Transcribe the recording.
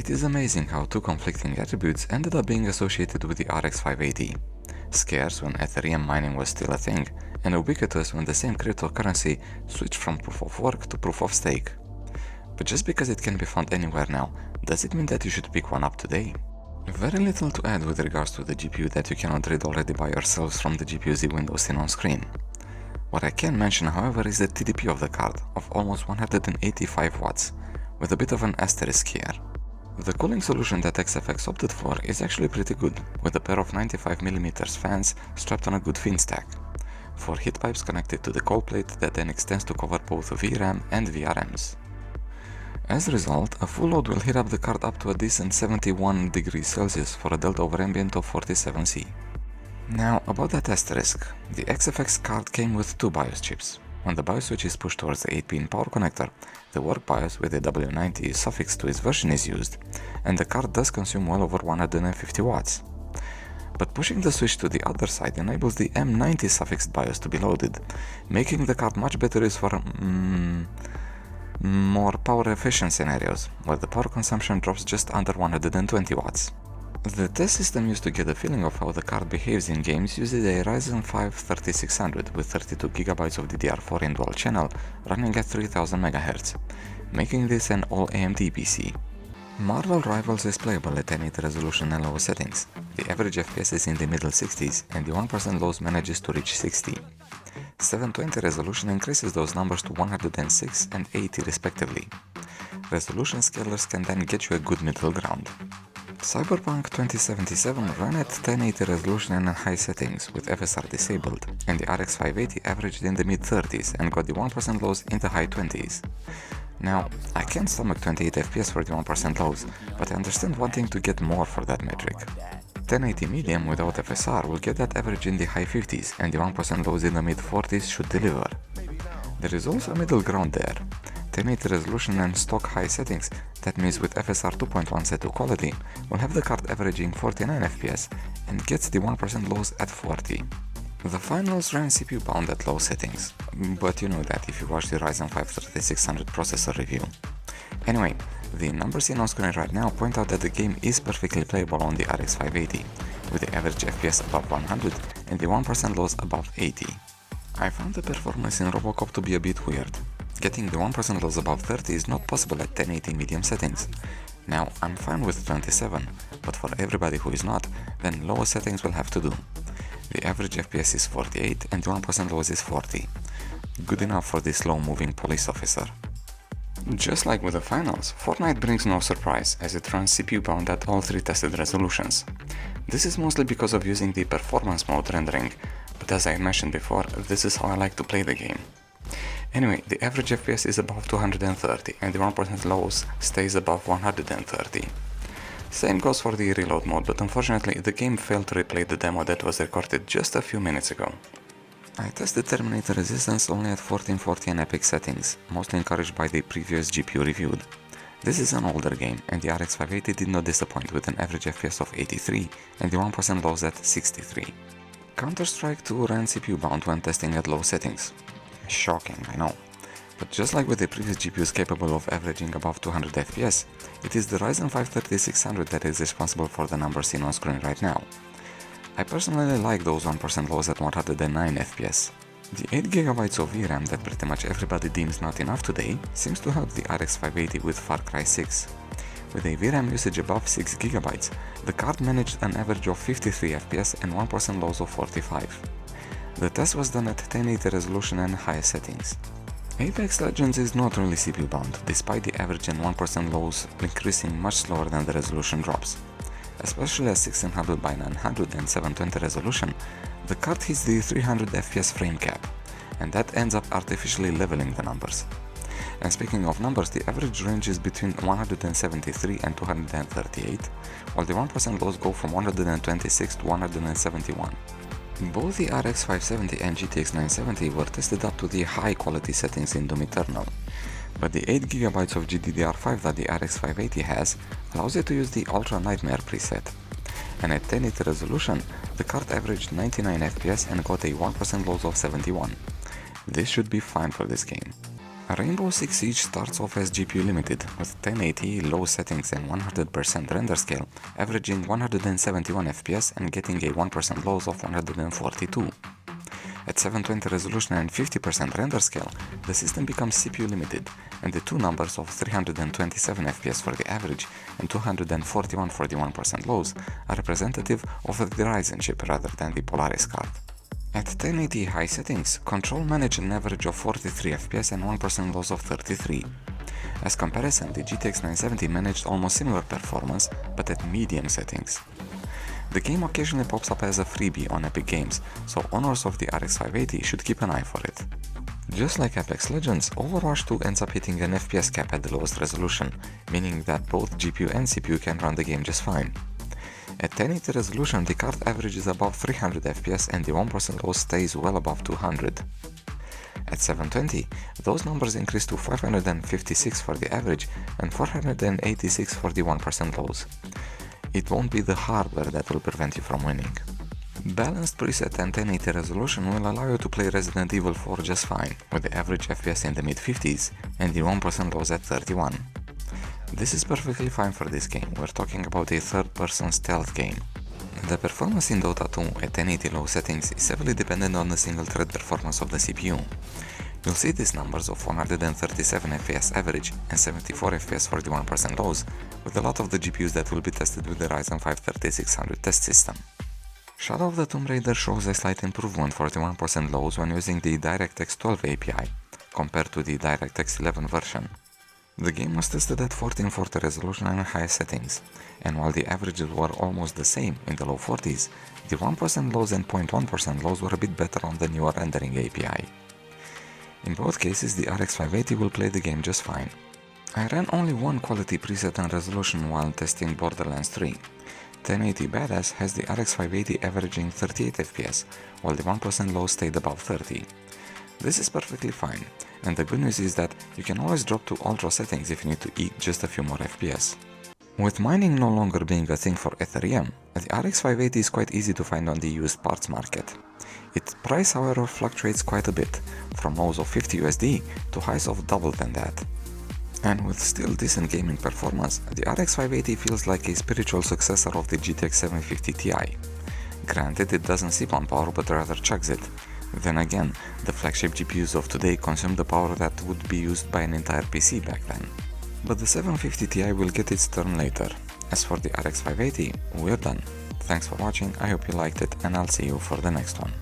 It is amazing how two conflicting attributes ended up being associated with the RX 580. Scarce when Ethereum mining was still a thing, and ubiquitous when the same cryptocurrency switched from proof of work to proof of stake. But just because it can be found anywhere now, does it mean that you should pick one up today? Very little to add with regards to the GPU that you cannot read already by yourselves from the GPU-Z window seen on screen. What I can mention, however, is the TDP of the card of almost 185 watts, with a bit of an asterisk here. The cooling solution that XFX opted for is actually pretty good, with a pair of 95mm fans strapped on a good fin stack, 4 heat pipes connected to the cold plate that then extends to cover both VRAM and VRMs. As a result, a full load will heat up the card up to a decent 71 degrees Celsius for a delta over ambient of 47°C. Now, about that asterisk, the XFX card came with two BIOS chips. When the BIOS switch is pushed towards the 8-pin power connector, the work BIOS with the W90 suffix to its version is used, and the card does consume well over 150 watts. But pushing the switch to the other side enables the M90 suffixed BIOS to be loaded, making the card much better use for more power efficient scenarios, where the power consumption drops just under 120 watts. The test system used to get a feeling of how the card behaves in games uses a Ryzen 5 3600 with 32GB of DDR4 in dual channel running at 3000 MHz, making this an all AMD PC. Marvel Rivals is playable at 1080 resolution and lower settings. The average FPS is in the middle 60s and the 1% lows manages to reach 60. 720 resolution increases those numbers to 106 and 80 respectively. Resolution scalers can then get you a good middle ground. Cyberpunk 2077 ran at 1080 resolution and high settings with FSR disabled, and the RX 580 averaged in the mid-30s and got the 1% lows in the high 20s. Now, I can't stomach 28 FPS for the 1% lows, but I understand wanting to get more for that metric. 1080 medium without FSR will get that average in the high 50s, and the 1% lows in the mid-40s should deliver. There is also a middle ground there. 1080 resolution and stock high settings, that means with FSR 2.1 set to quality, will have the card averaging 49 FPS and gets the 1% lows at 40. The finals ran CPU bound at low settings, but you know that if you watch the Ryzen 5 3600 processor review. Anyway, the numbers seen on screen right now point out that the game is perfectly playable on the RX 580, with the average FPS above 100 and the 1% lows above 80. I found the performance in Robocop to be a bit weird. Getting the 1% lows above 30 is not possible at 1080 medium settings. Now, I'm fine with 27, but for everybody who is not, then lower settings will have to do. The average FPS is 48 and the 1% lows is 40. Good enough for this slow-moving police officer. Just like with the finals, Fortnite brings no surprise as it runs CPU bound at all three tested resolutions. This is mostly because of using the performance mode rendering, but as I mentioned before, this is how I like to play the game. Anyway, the average FPS is above 230 and the 1% lows stays above 130. Same goes for the reload mode, but unfortunately the game failed to replay the demo that was recorded just a few minutes ago. I tested Terminator resistance only at 1440 and epic settings, mostly encouraged by the previous GPU reviewed. This is an older game and the RX 580 did not disappoint with an average FPS of 83 and the 1% lows at 63. Counter-Strike 2 ran CPU bound when testing at low settings. Shocking, I know. But just like with the previous GPUs capable of averaging above 200 FPS, it is the Ryzen 5 3600 that is responsible for the numbers seen on screen right now. I personally like those 1% lows at 109 FPS. The 8GB of VRAM that pretty much everybody deems not enough today seems to help the RX 580 with Far Cry 6. With a VRAM usage above 6GB, the card managed an average of 53 FPS and 1% lows of 45. The test was done at 1080 resolution and higher settings. Apex Legends is not really CPU bound, despite the average and 1% lows increasing much slower than the resolution drops. Especially at 1600 by 900 and 720 resolution, the card hits the 300 FPS frame cap, and that ends up artificially leveling the numbers. And speaking of numbers, the average range is between 173 and 238, while the 1% lows go from 126 to 171. Both the RX 570 and GTX 970 were tested up to the high quality settings in Doom Eternal, but the 8GB of GDDR5 that the RX 580 has allows it to use the Ultra Nightmare preset. And at 1080 resolution, the card averaged 99 FPS and got a 1% lows of 71. This should be fine for this game. Rainbow Six Siege starts off as GPU limited, with 1080 low settings and 100% render scale, averaging 171 FPS and getting a 1% loss of 142. At 720 resolution and 50% render scale, the system becomes CPU limited, and the two numbers of 327 FPS for the average and 241 for the 1% lows are representative of the Ryzen chip rather than the Polaris card. At 1080 high settings, Control managed an average of 43 FPS and 1% loss of 33. As comparison, the GTX 970 managed almost similar performance, but at medium settings. The game occasionally pops up as a freebie on Epic Games, so owners of the RX 580 should keep an eye for it. Just like Apex Legends, Overwatch 2 ends up hitting an FPS cap at the lowest resolution, meaning that both GPU and CPU can run the game just fine. At 1080 resolution, the card averages above 300 FPS and the 1% loss stays well above 200. At 720, those numbers increase to 556 for the average and 486 for the 1% lows. It won't be the hardware that will prevent you from winning. Balanced preset and 1080 resolution will allow you to play Resident Evil 4 just fine, with the average FPS in the mid-50s and the 1% lows at 31. This is perfectly fine for this game, we're talking about a third-person stealth game. The performance in Dota 2 at 1080 low settings is heavily dependent on the single-thread performance of the CPU. You'll see these numbers of 137 FPS average and 74 FPS for the 1% lows, with a lot of the GPUs that will be tested with the Ryzen 5 3600 test system. Shadow of the Tomb Raider shows a slight improvement for the 1% lows when using the DirectX 12 API, compared to the DirectX 11 version. The game was tested at 1440 resolution and high settings, and while the averages were almost the same in the low 40s, the 1% lows and 0.1% lows were a bit better on the newer rendering API. In both cases, the RX 580 will play the game just fine. I ran only one quality preset and resolution while testing Borderlands 3. 1080 Badass has the RX 580 averaging 38 FPS, while the 1% low stayed above 30. This is perfectly fine, and the good news is that you can always drop to ultra settings if you need to eke just a few more FPS. With mining no longer being a thing for Ethereum, the RX 580 is quite easy to find on the used parts market. Its price, however, fluctuates quite a bit, from lows of 50 USD to highs of double than that. And with still decent gaming performance, the RX 580 feels like a spiritual successor of the GTX 750 Ti. Granted, it doesn't sip on power but rather chugs it. Then again, the flagship GPUs of today consume the power that would be used by an entire PC back then. But the 750 Ti will get its turn later. As for the RX 580, we're done. Thanks for watching, I hope you liked it, and I'll see you for the next one.